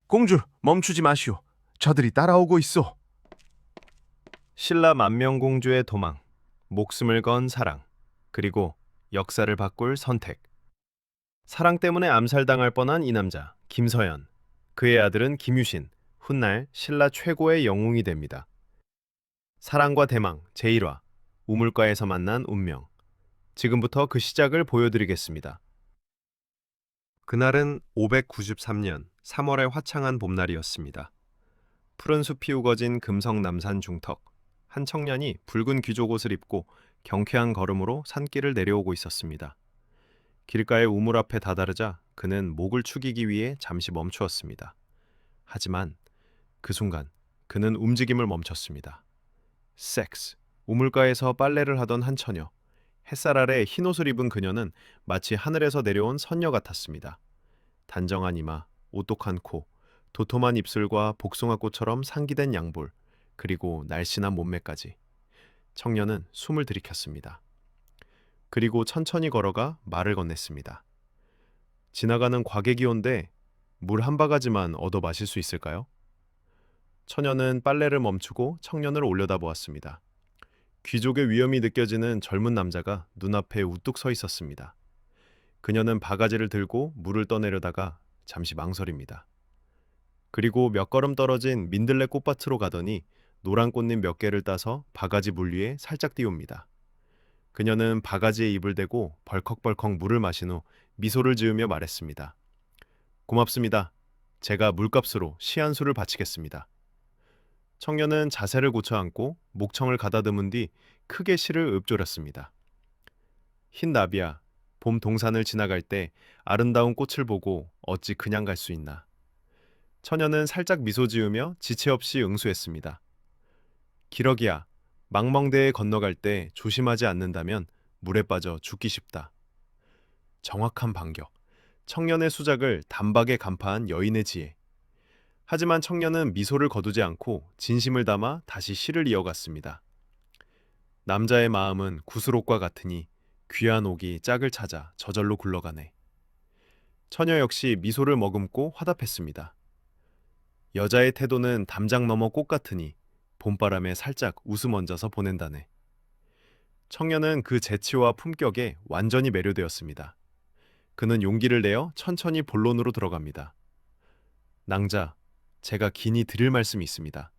공주, 멈추지 마시오. 저들이 따라오고 있어. 신라 만명공주의 도망, 목숨을 건 사랑, 그리고 역사를 바꿀 선택. 사랑 때문에 암살당할 뻔한 이 남자, 김서연. 그의 아들은 김유신, 훗날 신라 최고의 영웅이 됩니다. 사랑과 대망, 제1화, 우물가에서 만난 운명. 지금부터 그 시작을 보여드리겠습니다. 그날은 593년 3월의 화창한 봄날이었습니다. 푸른 숲이 우거진 금성 남산 중턱. 한 청년이 붉은 귀족 옷을 입고 경쾌한 걸음으로 산길을 내려오고 있었습니다. 길가의 우물 앞에 다다르자 그는 목을 축이기 위해 잠시 멈추었습니다. 하지만 그 순간 그는 움직임을 멈췄습니다. 섹스. 우물가에서 빨래를 하던 한 처녀. 햇살 아래 흰 옷을 입은 그녀는 마치 하늘에서 내려온 선녀 같았습니다. 단정한 이마, 오똑한 코, 도톰한 입술과 복숭아꽃처럼 상기된 양볼, 그리고 날씬한 몸매까지. 청년은 숨을 들이켰습니다. 그리고 천천히 걸어가 말을 건넸습니다. 지나가는 과객이 온데 물 한 바가지만 얻어 마실 수 있을까요? 처녀는 빨래를 멈추고 청년을 올려다보았습니다. 귀족의 위엄이 느껴지는 젊은 남자가 눈앞에 우뚝 서 있었습니다. 그녀는 바가지를 들고 물을 떠내려다가 잠시 망설입니다. 그리고 몇 걸음 떨어진 민들레 꽃밭으로 가더니 노란 꽃잎 몇 개를 따서 바가지 물 위에 살짝 띄웁니다. 그녀는 바가지에 입을 대고 벌컥벌컥 물을 마신 후 미소를 지으며 말했습니다. 고맙습니다. 제가 물값으로 시 한 수를 바치겠습니다. 청년은 자세를 고쳐 앉고 목청을 가다듬은 뒤 크게 시를 읊조렸습니다. 흰 나비야, 봄 동산을 지나갈 때 아름다운 꽃을 보고 어찌 그냥 갈 수 있나. 처녀는 살짝 미소 지으며 지체 없이 응수했습니다. 기러기야, 망멍대에 건너갈 때 조심하지 않는다면 물에 빠져 죽기 쉽다. 정확한 반격. 청년의 수작을 단박에 간파한 여인의 지혜. 하지만 청년은 미소를 거두지 않고 진심을 담아 다시 시를 이어갔습니다. 남자의 마음은 구슬옷과 같으니 귀한 옥이 짝을 찾아 저절로 굴러가네. 처녀 역시 미소를 머금고 화답했습니다. 여자의 태도는 담장 너머 꽃 같으니 봄바람에 살짝 웃음 얹어서 보낸다네. 청년은 그 재치와 품격에 완전히 매료되었습니다. 그는 용기를 내어 천천히 본론으로 들어갑니다. 낭자, 제가 긴히 드릴 말씀이 있습니다.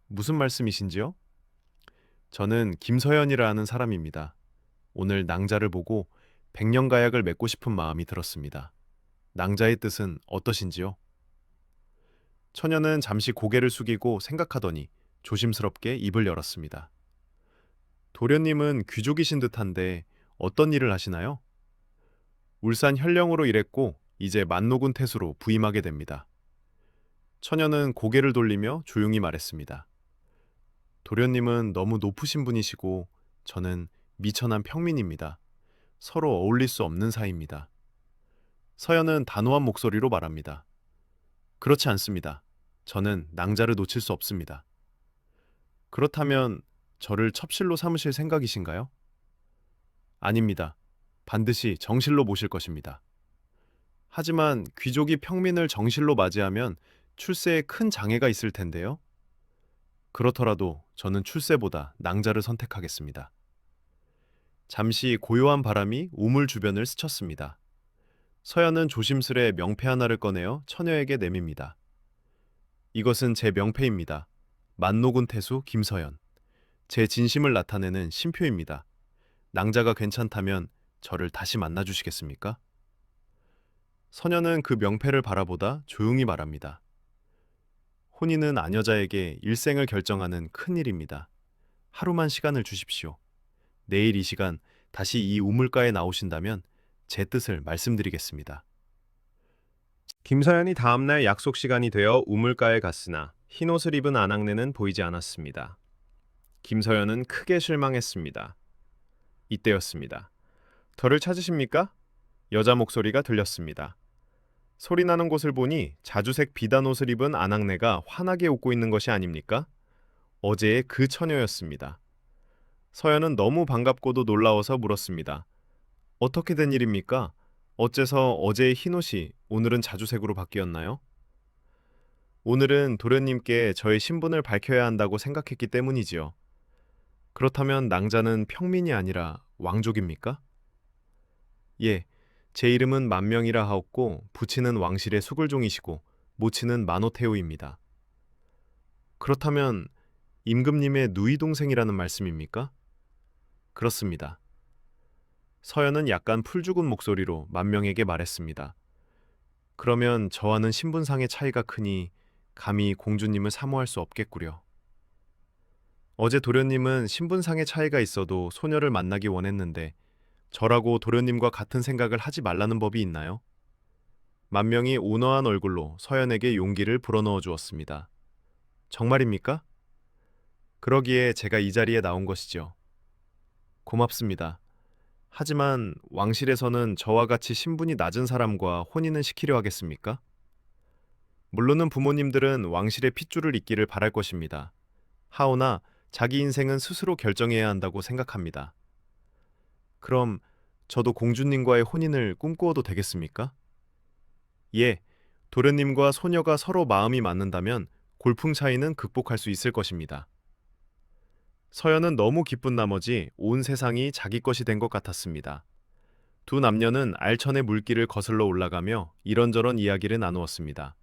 무슨 말씀이신지요? 저는 김서연이라 하는 사람입니다. 오늘 낭자를 보고 백년가약을 맺고 싶은 마음이 들었습니다. 낭자의 뜻은 어떠신지요? 처녀는 잠시 고개를 숙이고 생각하더니 조심스럽게 입을 열었습니다. 도련님은 귀족이신 듯한데 어떤 일을 하시나요? 울산 현령으로 일했고 이제 만노군 태수로 부임하게 됩니다. 처녀는 고개를 돌리며 조용히 말했습니다. 도련님은 너무 높으신 분이시고 저는 미천한 평민입니다. 서로 어울릴 수 없는 사이입니다. 서연은 단호한 목소리로 말합니다. 그렇지 않습니다. 저는 낭자를 놓칠 수 없습니다. 그렇다면 저를 첩실로 삼으실 생각이신가요? 아닙니다. 반드시 정실로 모실 것입니다. 하지만 귀족이 평민을 정실로 맞이하면 출세에 큰 장애가 있을 텐데요. 그렇더라도 저는 출세보다 낭자를 선택하겠습니다. 잠시 고요한 바람이 우물 주변을 스쳤습니다. 서연은 조심스레 명패 하나를 꺼내어 처녀에게 내밉니다. 이것은 제 명패입니다. 만노군 태수 김서연. 제 진심을 나타내는 신표입니다. 낭자가 괜찮다면 저를 다시 만나주시겠습니까? 서녀는 그 명패를 바라보다 조용히 말합니다. 혼인은 아녀자에게 일생을 결정하는 큰 일입니다. 하루만 시간을 주십시오. 내일 이 시간 다시 이 우물가에 나오신다면 제 뜻을 말씀드리겠습니다. 김서연이 다음날 약속 시간이 되어 우물가에 갔으나 흰옷을 입은 아낙네는 보이지 않았습니다. 김서연은 크게 실망했습니다. 이때였습니다. 저를 찾으십니까? 여자 목소리가 들렸습니다. 소리 나는 곳을 보니 자주색 비단 옷을 입은 아낙네가 환하게 웃고 있는 것이 아닙니까? 어제의 그 처녀였습니다. 서연은 너무 반갑고도 놀라워서 물었습니다. 어떻게 된 일입니까? 어째서 어제의 흰옷이 오늘은 자주색으로 바뀌었나요? 오늘은 도련님께 저의 신분을 밝혀야 한다고 생각했기 때문이지요. 그렇다면 낭자는 평민이 아니라 왕족입니까? 예, 제 이름은 만명이라 하옵고 부친은 왕실의 수굴종이시고 모친은 만호태우입니다. 그렇다면 임금님의 누이 동생이라는 말씀입니까? 그렇습니다. 서연은 약간 풀죽은 목소리로 만명에게 말했습니다. 그러면 저와는 신분상의 차이가 크니 감히 공주님을 사모할 수 없겠구려. 어제 도련님은 신분상의 차이가 있어도 소녀를 만나기 원했는데 저라고 도련님과 같은 생각을 하지 말라는 법이 있나요? 만명이 온화한 얼굴로 서연에게 용기를 불어넣어 주었습니다. 정말입니까? 그러기에 제가 이 자리에 나온 것이죠. 고맙습니다. 하지만 왕실에서는 저와 같이 신분이 낮은 사람과 혼인을 시키려 하겠습니까? 물론은 부모님들은 왕실의 핏줄을 잇기를 바랄 것입니다. 하오나 자기 인생은 스스로 결정해야 한다고 생각합니다. 그럼 저도 공주님과의 혼인을 꿈꾸어도 되겠습니까? 예, 도련님과 소녀가 서로 마음이 맞는다면 골풍 차이는 극복할 수 있을 것입니다. 서연은 너무 기쁜 나머지 온 세상이 자기 것이 된 것 같았습니다. 두 남녀는 알천의 물길을 거슬러 올라가며 이런저런 이야기를 나누었습니다.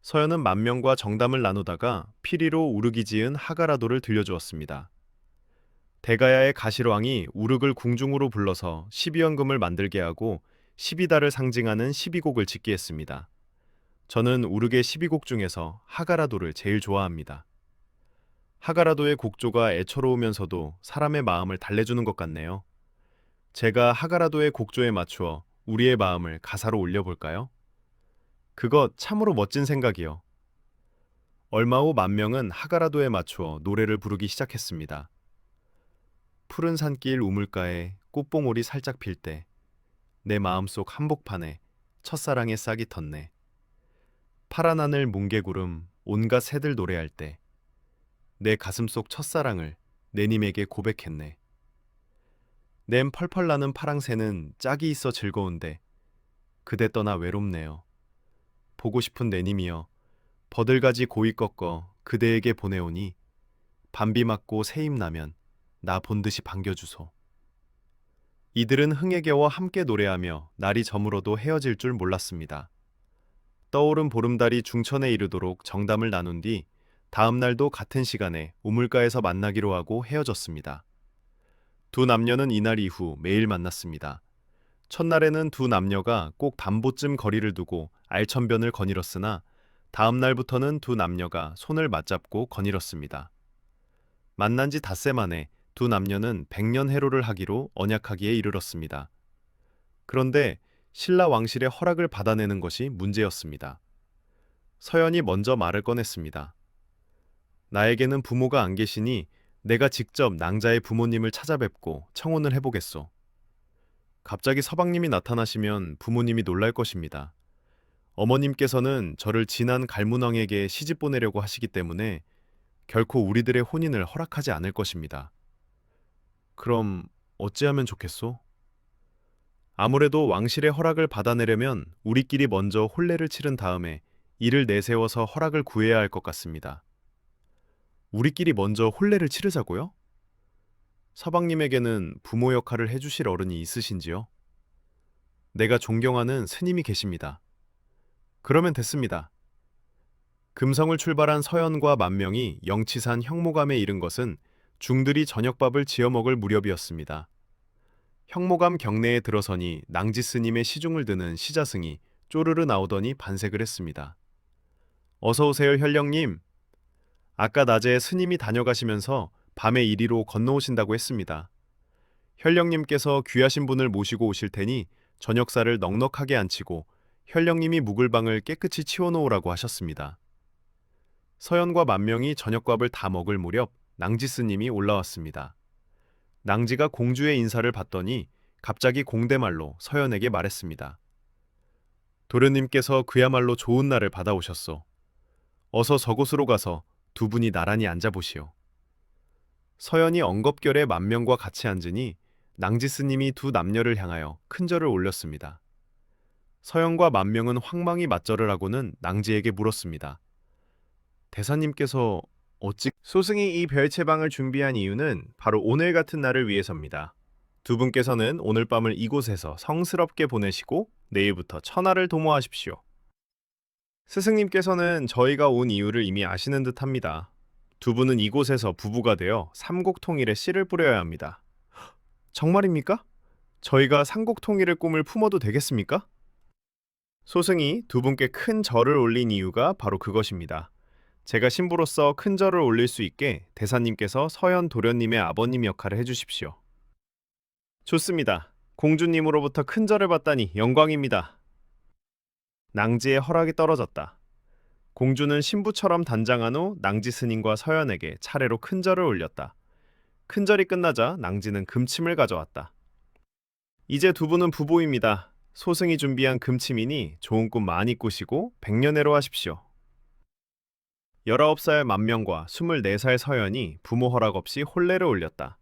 서연은 만명과 정담을 나누다가 피리로 우르기 지은 하가라도를 들려주었습니다. 대가야의 가실왕이 우르를 궁중으로 불러서 12연금을 만들게 하고 12달을 상징하는 12곡을 짓게 했습니다. 저는 우르의 12곡 중에서 하가라도를 제일 좋아합니다. 하가라도의 곡조가 애처로우면서도 사람의 마음을 달래주는 것 같네요. 제가 하가라도의 곡조에 맞추어 우리의 마음을 가사로 올려볼까요? 그것 참으로 멋진 생각이요. 얼마 후 만명은 하가라도에 맞추어 노래를 부르기 시작했습니다. 푸른 산길 우물가에 꽃봉오리 살짝 필 때 내 마음속 한복판에 첫사랑의 싹이 텄네. 파란 하늘 뭉게구름 온갖 새들 노래할 때 내 가슴속 첫사랑을 내님에게 고백했네. 냄 펄펄 나는 파랑새는 짝이 있어 즐거운데 그대 떠나 외롭네요. 보고 싶은 내님이여 버들가지 고이 꺾어 그대에게 보내오니 밤비 맞고 새임 나면 나 본듯이 반겨주소. 이들은 흥에 겨워 함께 노래하며 날이 저물어도 헤어질 줄 몰랐습니다. 떠오른 보름달이 중천에 이르도록 정담을 나눈 뒤 다음 날도 같은 시간에 우물가에서 만나기로 하고 헤어졌습니다. 두 남녀는 이날 이후 매일 만났습니다. 첫날에는 두 남녀가 꼭 밤보쯤 거리를 두고 알천변을 거닐었으나 다음 날부터는 두 남녀가 손을 맞잡고 거닐었습니다. 만난 지 닷새 만에 두 남녀는 백년해로를 하기로 언약하기에 이르렀습니다. 그런데 신라 왕실의 허락을 받아내는 것이 문제였습니다. 서연이 먼저 말을 꺼냈습니다. 나에게는 부모가 안 계시니 내가 직접 낭자의 부모님을 찾아뵙고 청혼을 해보겠소. 갑자기 서방님이 나타나시면 부모님이 놀랄 것입니다. 어머님께서는 저를 진한 갈문왕에게 시집 보내려고 하시기 때문에 결코 우리들의 혼인을 허락하지 않을 것입니다. 그럼 어찌하면 좋겠소? 아무래도 왕실의 허락을 받아내려면 우리끼리 먼저 혼례를 치른 다음에 이를 내세워서 허락을 구해야 할 것 같습니다. 우리끼리 먼저 혼례를 치르자고요? 서방님에게는 부모 역할을 해주실 어른이 있으신지요? 내가 존경하는 스님이 계십니다. 그러면 됐습니다. 금성을 출발한 서연과 만명이 영치산 형모감에 이른 것은 중들이 저녁밥을 지어 먹을 무렵이었습니다. 형모감 경내에 들어서니 낭지 스님의 시중을 드는 시자승이 쪼르르 나오더니 반색을 했습니다. 어서 오세요, 현령님. 아까 낮에 스님이 다녀가시면서 밤에 이리로 건너오신다고 했습니다. 현령님께서 귀하신 분을 모시고 오실 테니 저녁살을 넉넉하게 안치고 현령님이 묵을 방을 깨끗이 치워놓으라고 하셨습니다. 서연과 만명이 저녁밥을 다 먹을 무렵 낭지 스님이 올라왔습니다. 낭지가 공주의 인사를 받더니 갑자기 공대말로 서연에게 말했습니다. 도련님께서 그야말로 좋은 날을 받아오셨소. 어서 저곳으로 가서 두 분이 나란히 앉아보시오. 서연이 엉겁결에 만명과 같이 앉으니 낭지 스님이 두 남녀를 향하여 큰 절을 올렸습니다. 서연과 만명은 황망히 맞절을 하고는 낭지에게 물었습니다. 대사님께서 어찌 소승이 이 별채방을 준비한 이유는 바로 오늘 같은 날을 위해서입니다. 두 분께서는 오늘 밤을 이곳에서 성스럽게 보내시고 내일부터 천하를 도모하십시오. 스승님께서는 저희가 온 이유를 이미 아시는 듯합니다. 두 분은 이곳에서 부부가 되어 삼국통일에 씨를 뿌려야 합니다. 정말입니까? 저희가 삼국통일의 꿈을 품어도 되겠습니까? 소승이 두 분께 큰 절을 올린 이유가 바로 그것입니다. 제가 신부로서 큰 절을 올릴 수 있게 대사님께서 서현 도련님의 아버님 역할을 해주십시오. 좋습니다. 공주님으로부터 큰 절을 받다니 영광입니다. 낭지의 허락이 떨어졌다. 공주는 신부처럼 단장한 후 낭지 스님과 서현에게 차례로 큰 절을 올렸다. 큰 절이 끝나자 낭지는 금침을 가져왔다. 이제 두 분은 부부입니다. 소승이 준비한 금침이니 좋은 꿈 많이 꾸시고 백년해로 하십시오. 19살 만명과 24살 서연이 부모 허락 없이 혼례를 올렸다.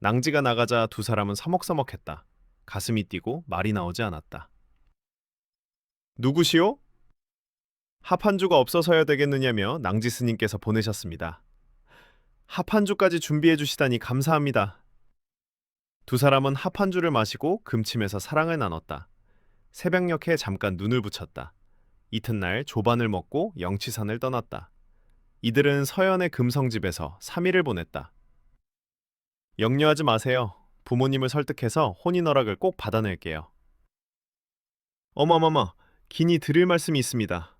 낭지가 나가자 두 사람은 서먹서먹했다. 가슴이 뛰고 말이 나오지 않았다. 누구시오? 합한주가 없어서야 되겠느냐며 낭지 스님께서 보내셨습니다. 합한주까지 준비해 주시다니 감사합니다. 두 사람은 합한주를 마시고 금침에서 사랑을 나눴다. 새벽녘에 잠깐 눈을 붙였다. 이튿날 조반을 먹고 영치산을 떠났다. 이들은 서연의 금성집에서 3일을 보냈다. 염려하지 마세요. 부모님을 설득해서 혼인 허락을 꼭 받아낼게요. 어머머머, 긴히 드릴 말씀이 있습니다.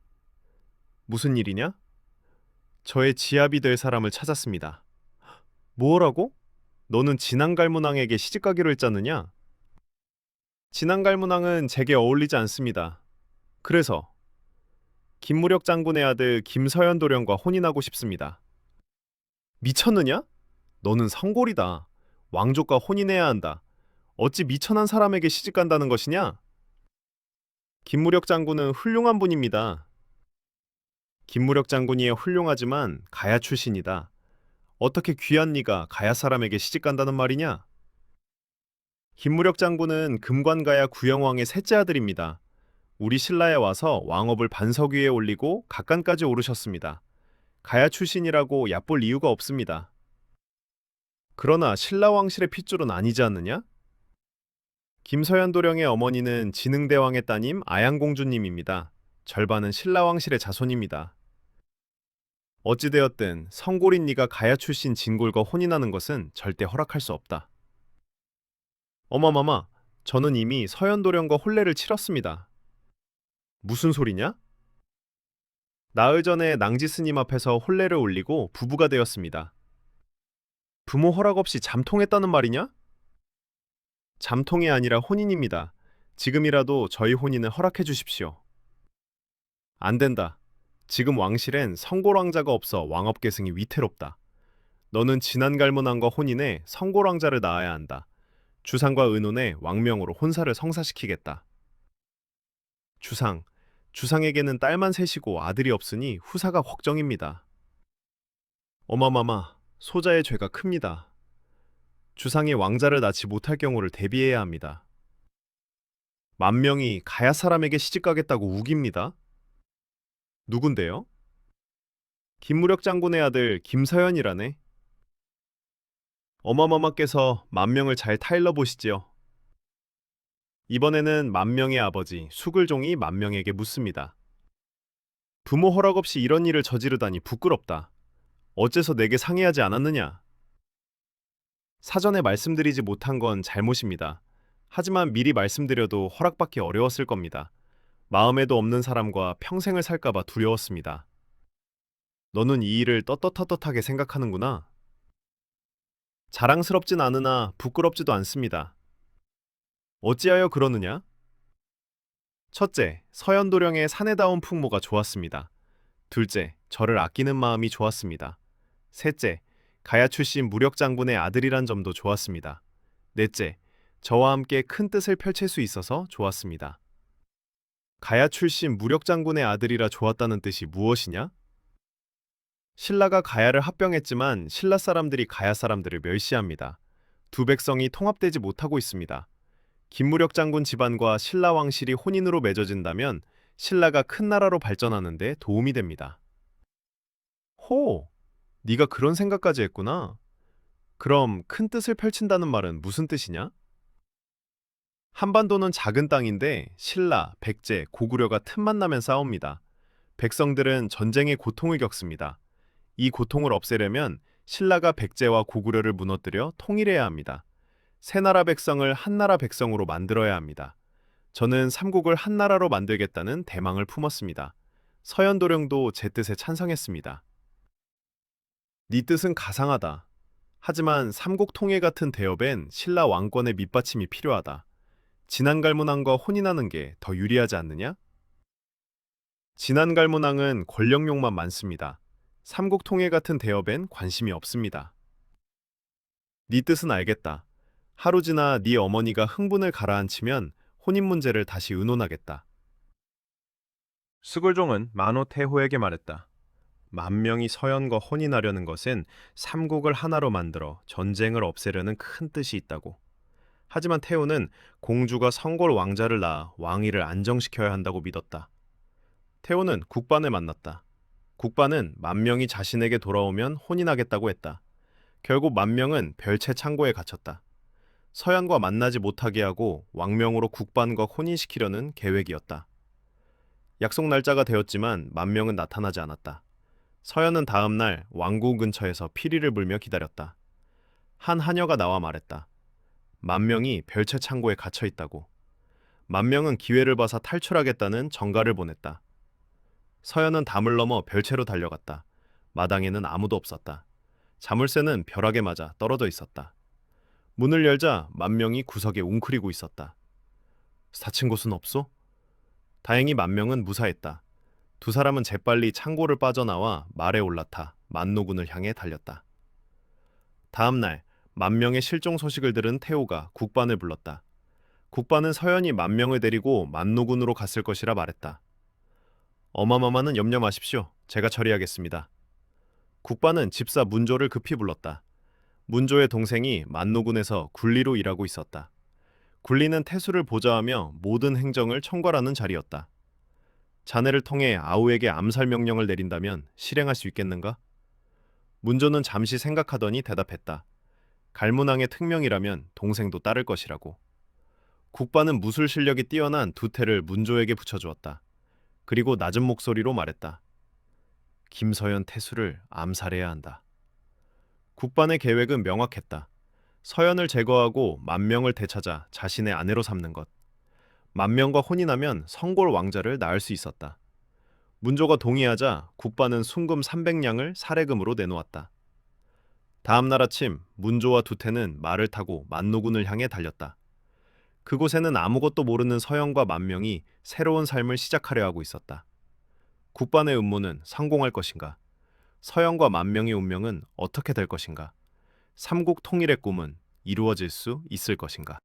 무슨 일이냐? 저의 지압이 될 사람을 찾았습니다. 뭐라고? 너는 진앙갈문왕에게 시집가기로 했잖느냐? 진앙갈문왕은 제게 어울리지 않습니다. 그래서 김무력 장군의 아들 김서현 도령과 혼인하고 싶습니다. 미쳤느냐? 너는 성골이다. 왕족과 혼인해야 한다. 어찌 미천한 사람에게 시집간다는 것이냐? 김무력 장군은 훌륭한 분입니다. 김무력 장군이야 훌륭하지만 가야 출신이다. 어떻게 귀한 네가 가야 사람에게 시집간다는 말이냐? 김무력 장군은 금관가야 구영왕의 셋째 아들입니다. 우리 신라에 와서 왕업을 반석 위에 올리고 각간까지 오르셨습니다. 가야 출신이라고 얕볼 이유가 없습니다. 그러나 신라 왕실의 핏줄은 아니지 않느냐? 김서현 도령의 어머니는 진흥대왕의 따님 아양공주님입니다. 절반은 신라 왕실의 자손입니다. 어찌되었든 성골인 네가 가야 출신 진골과 혼인하는 것은 절대 허락할 수 없다. 어마마마, 저는 이미 서현 도령과 혼례를 치렀습니다. 무슨 소리냐? 나흘 전에 낭지 스님 앞에서 혼례를 올리고 부부가 되었습니다. 부모 허락 없이 잠통했다는 말이냐? 잠통이 아니라 혼인입니다. 지금이라도 저희 혼인을 허락해 주십시오. 안 된다. 지금 왕실엔 성골왕자가 없어 왕업계승이 위태롭다. 너는 진안갈문왕과 혼인해 성골왕자를 낳아야 한다. 주상과 의논해 왕명으로 혼사를 성사시키겠다. 주상에게는 딸만 셋이고 아들이 없으니 후사가 걱정입니다. 어마마마, 소자의 죄가 큽니다. 주상이 왕자를 낳지 못할 경우를 대비해야 합니다. 만명이 가야 사람에게 시집가겠다고 우깁니다. 누군데요? 김무력 장군의 아들 김서현이라네. 어마마마께서 만명을 잘 타일러 보시지요. 이번에는 만명의 아버지 수글종이 만명에게 묻습니다. 부모 허락 없이 이런 일을 저지르다니 부끄럽다. 어째서 내게 상의하지 않았느냐? 사전에 말씀드리지 못한 건 잘못입니다. 하지만 미리 말씀드려도 허락받기 어려웠을 겁니다. 마음에도 없는 사람과 평생을 살까봐 두려웠습니다. 너는 이 일을 떳떳하게 생각하는구나. 자랑스럽진 않으나 부끄럽지도 않습니다. 어찌하여 그러느냐? 첫째, 서현도령의 사내다운 풍모가 좋았습니다. 둘째, 저를 아끼는 마음이 좋았습니다. 셋째, 가야 출신 무력장군의 아들이란 점도 좋았습니다. 넷째, 저와 함께 큰 뜻을 펼칠 수 있어서 좋았습니다. 가야 출신 무력장군의 아들이라 좋았다는 뜻이 무엇이냐? 신라가 가야를 합병했지만 신라 사람들이 가야 사람들을 멸시합니다. 두 백성이 통합되지 못하고 있습니다. 김무력 장군 집안과 신라 왕실이 혼인으로 맺어진다면 신라가 큰 나라로 발전하는 데 도움이 됩니다. 호, 네가 그런 생각까지 했구나. 그럼 큰 뜻을 펼친다는 말은 무슨 뜻이냐? 한반도는 작은 땅인데 신라, 백제, 고구려가 틈만 나면 싸웁니다. 백성들은 전쟁의 고통을 겪습니다. 이 고통을 없애려면 신라가 백제와 고구려를 무너뜨려 통일해야 합니다. 세 나라 백성을 한 나라 백성으로 만들어야 합니다. 저는 삼국을 한 나라로 만들겠다는 대망을 품었습니다. 서현도령도 제 뜻에 찬성했습니다. 네 뜻은 가상하다. 하지만 삼국 통일 같은 대업엔 신라 왕권의 밑받침이 필요하다. 진안갈문왕과 혼인하는 게 더 유리하지 않느냐? 진안갈문왕은 권력욕만 많습니다. 삼국 통일 같은 대업엔 관심이 없습니다. 네 뜻은 알겠다. 하루 지나 네 어머니가 흥분을 가라앉히면 혼인 문제를 다시 의논하겠다. 스골종은 만호태호에게 말했다. 만명이 서연과 혼인하려는 것은 삼국을 하나로 만들어 전쟁을 없애려는 큰 뜻이 있다고. 하지만 태호는 공주가 성골 왕자를 낳아 왕위를 안정시켜야 한다고 믿었다. 태호는 국반을 만났다. 국반은 만명이 자신에게 돌아오면 혼인하겠다고 했다. 결국 만명은 별채 창고에 갇혔다. 서연과 만나지 못하게 하고 왕명으로 국반과 혼인시키려는 계획이었다. 약속 날짜가 되었지만 만명은 나타나지 않았다. 서연은 다음 날 왕궁 근처에서 피리를 불며 기다렸다. 한 하녀가 나와 말했다. 만명이 별채 창고에 갇혀 있다고. 만명은 기회를 봐서 탈출하겠다는 전가를 보냈다. 서연은 담을 넘어 별채로 달려갔다. 마당에는 아무도 없었다. 자물쇠는 벼락에 맞아 떨어져 있었다. 문을 열자 만명이 구석에 웅크리고 있었다. 다친 곳은 없소? 다행히 만명은 무사했다. 두 사람은 재빨리 창고를 빠져나와 말에 올라타 만노군을 향해 달렸다. 다음 날 만명의 실종 소식을 들은 태호가 국반을 불렀다. 국반은 서연이 만명을 데리고 만노군으로 갔을 것이라 말했다. 어마마마는 염려 마십시오. 제가 처리하겠습니다. 국반은 집사 문조를 급히 불렀다. 문조의 동생이 만노군에서 굴리로 일하고 있었다. 굴리는 태수를 보좌하며 모든 행정을 총괄하는 자리였다. 자네를 통해 아우에게 암살 명령을 내린다면 실행할 수 있겠는가? 문조는 잠시 생각하더니 대답했다. 갈문왕의 특명이라면 동생도 따를 것이라고. 국반은 무술 실력이 뛰어난 두태를 문조에게 붙여주었다. 그리고 낮은 목소리로 말했다. 김서연 태수를 암살해야 한다. 국반의 계획은 명확했다. 서연을 제거하고 만명을 되찾아 자신의 아내로 삼는 것. 만명과 혼인하면 성골 왕자를 낳을 수 있었다. 문조가 동의하자 국반은 순금 300냥을 사례금으로 내놓았다. 다음 날 아침 문조와 두태는 말을 타고 만노군을 향해 달렸다. 그곳에는 아무것도 모르는 서연과 만명이 새로운 삶을 시작하려 하고 있었다. 국반의 음모는 성공할 것인가? 서연과 만명의 운명은 어떻게 될 것인가? 삼국 통일의 꿈은 이루어질 수 있을 것인가?